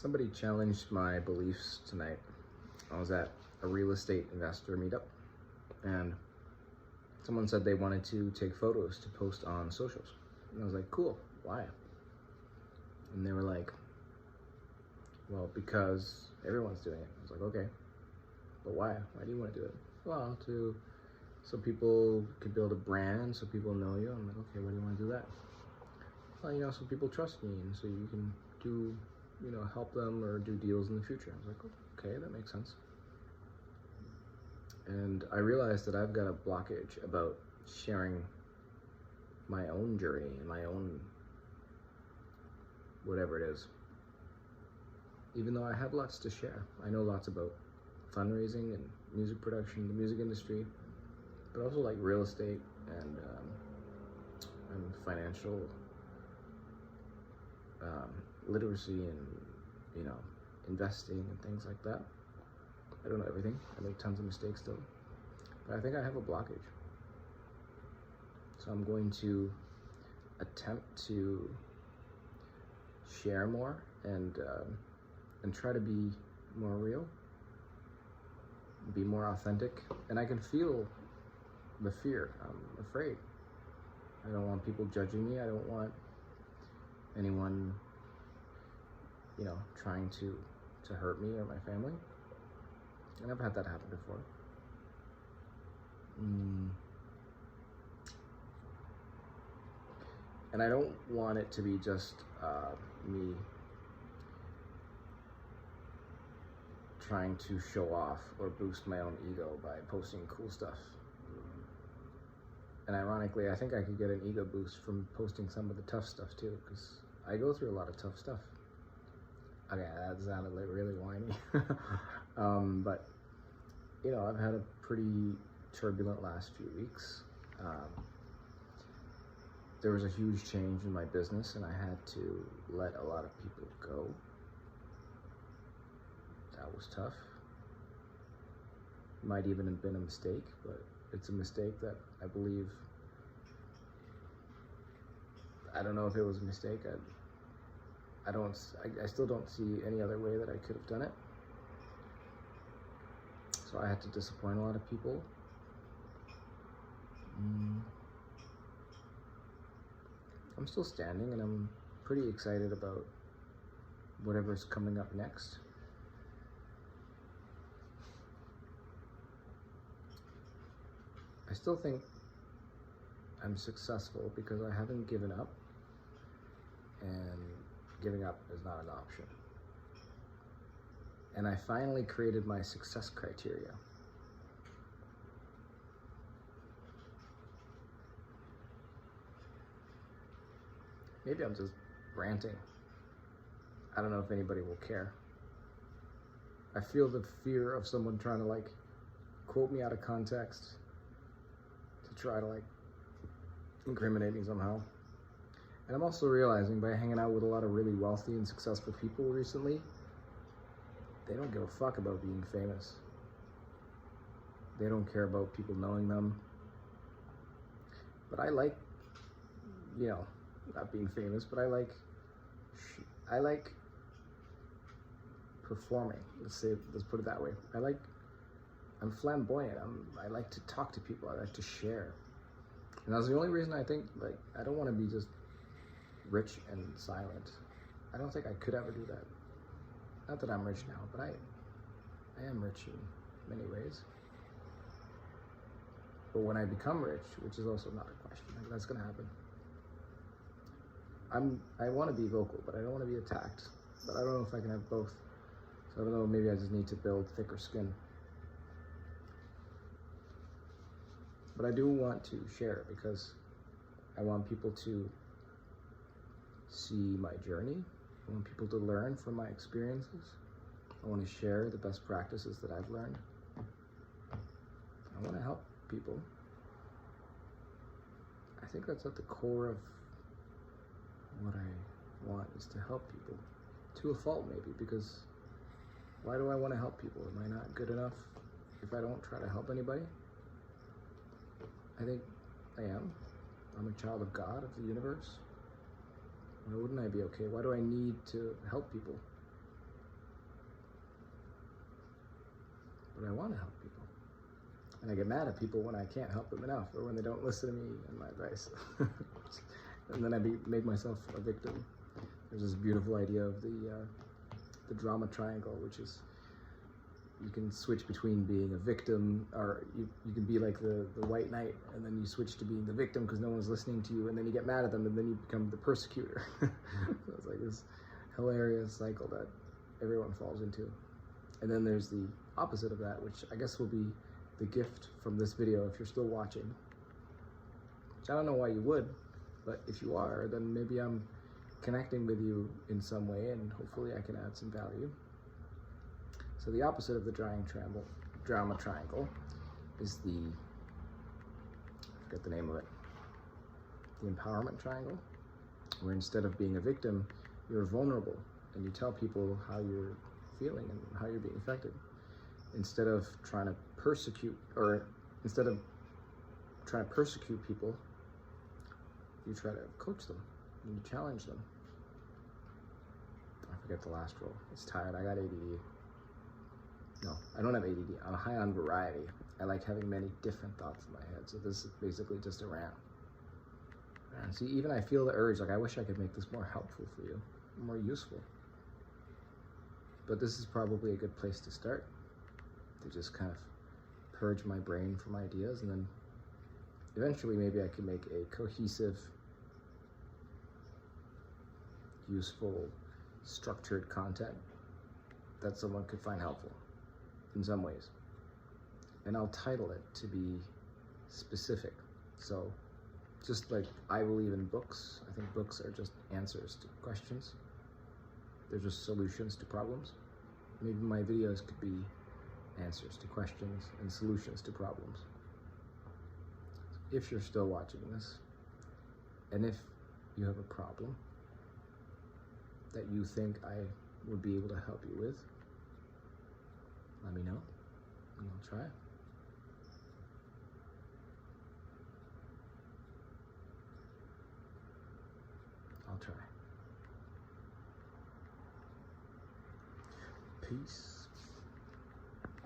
Somebody challenged my beliefs tonight. I was at a real estate investor meetup, and someone said they wanted to take photos to post on socials. And I was like, cool, why? And they were like, well, because everyone's doing it. I was like, okay, but why? Why do you want to do it? Well, so people could build a brand, so people know you. I'm like, okay, why do you want to do that? Well, so people trust me, and so you can do, help them or do deals in the future. I was like, okay, that makes sense. And I realized that I've got a blockage about sharing my own journey and my own whatever it is. Even though I have lots to share, I know lots about fundraising and music production, the music industry, but also like real estate and financial literacy and investing and things like that. I don't know everything. I make tons of mistakes still, but I think I have a blockage. So I'm going to attempt to share more and try to be more real, be more authentic. And I can feel the fear. I'm afraid. I don't want people judging me. I don't want anyone, trying to hurt me or my family. And I've had that happen before. And I don't want it to be just me trying to show off or boost my own ego by posting cool stuff. And ironically, I think I could get an ego boost from posting some of the tough stuff too, because I go through a lot of tough stuff. Okay, that sounded like really whiny. But I've had a pretty turbulent last few weeks. There was a huge change in my business, and I had to let a lot of people go. That was tough. Might even have been a mistake, but it's a mistake that I believe, I don't know if it was a mistake. I still don't see any other way that I could have done it. So I had to disappoint a lot of people. I'm still standing, and I'm pretty excited about whatever's coming up next. I still think I'm successful because I haven't given up, and giving up is not an option. And I finally created my success criteria. Maybe I'm just ranting. I don't know if anybody will care. I feel the fear of someone trying to quote me out of context to try to incriminate me somehow. And I'm also realizing by hanging out with a lot of really wealthy and successful people recently, they don't give a fuck about being famous. They don't care about people knowing them. But I like, not being famous, but I like performing. Let's put it that way. I'm flamboyant. I like to talk to people. I like to share. And that's the only reason I think, I don't want to be just rich and silent. I don't think I could ever do that. Not that I'm rich now, but I am rich in many ways. But when I become rich, which is also not a question, that's gonna happen. I want to be vocal, but I don't want to be attacked. But I don't know if I can have both. So I don't know, maybe I just need to build thicker skin. But I do want to share because I want people to see my journey. I want people to learn from my experiences. I want to share the best practices that I've learned. I want to help people. I think that's at the core of what I want, is to help people. To a fault maybe, because why do I want to help people? Am I not good enough if I don't try to help anybody? I think I am. I'm a child of God, of the universe. Why wouldn't I be okay? Why do I need to help people? but I want to help people. And I get mad at people when I can't help them enough, or when they don't listen to me and my advice. And then I make myself a victim. There's this beautiful idea of the drama triangle, which is you can switch between being a victim, or you can be like the white knight, and then you switch to being the victim because no one's listening to you, and then you get mad at them, and then you become the persecutor. So it's like this hilarious cycle that everyone falls into. And then there's the opposite of that, which I guess will be the gift from this video if you're still watching. Which I don't know why you would, but if you are, then maybe I'm connecting with you in some way, and hopefully I can add some value. So the opposite of the drama triangle is I forget the name of it, the empowerment triangle, where instead of being a victim, you're vulnerable and you tell people how you're feeling and how you're being affected. Instead of trying to persecute people, you try to coach them and you challenge them. I forget the last rule. It's tired. I got ADD. No, I don't have ADD. I'm high on variety. I like having many different thoughts in my head. So this is basically just a rant. And see, even I feel the urge, like I wish I could make this more helpful for you, more useful. But this is probably a good place to start, to just kind of purge my brain from ideas, and then eventually maybe I can make a cohesive, useful, structured content that someone could find helpful in some ways. And I'll title it to be specific. So just like I believe in books, I think books are just answers to questions. They're just solutions to problems. Maybe my videos could be answers to questions and solutions to problems. If you're still watching this, and if you have a problem that you think I would be able to help you with, let me know, and I'll try. I'll try. Peace.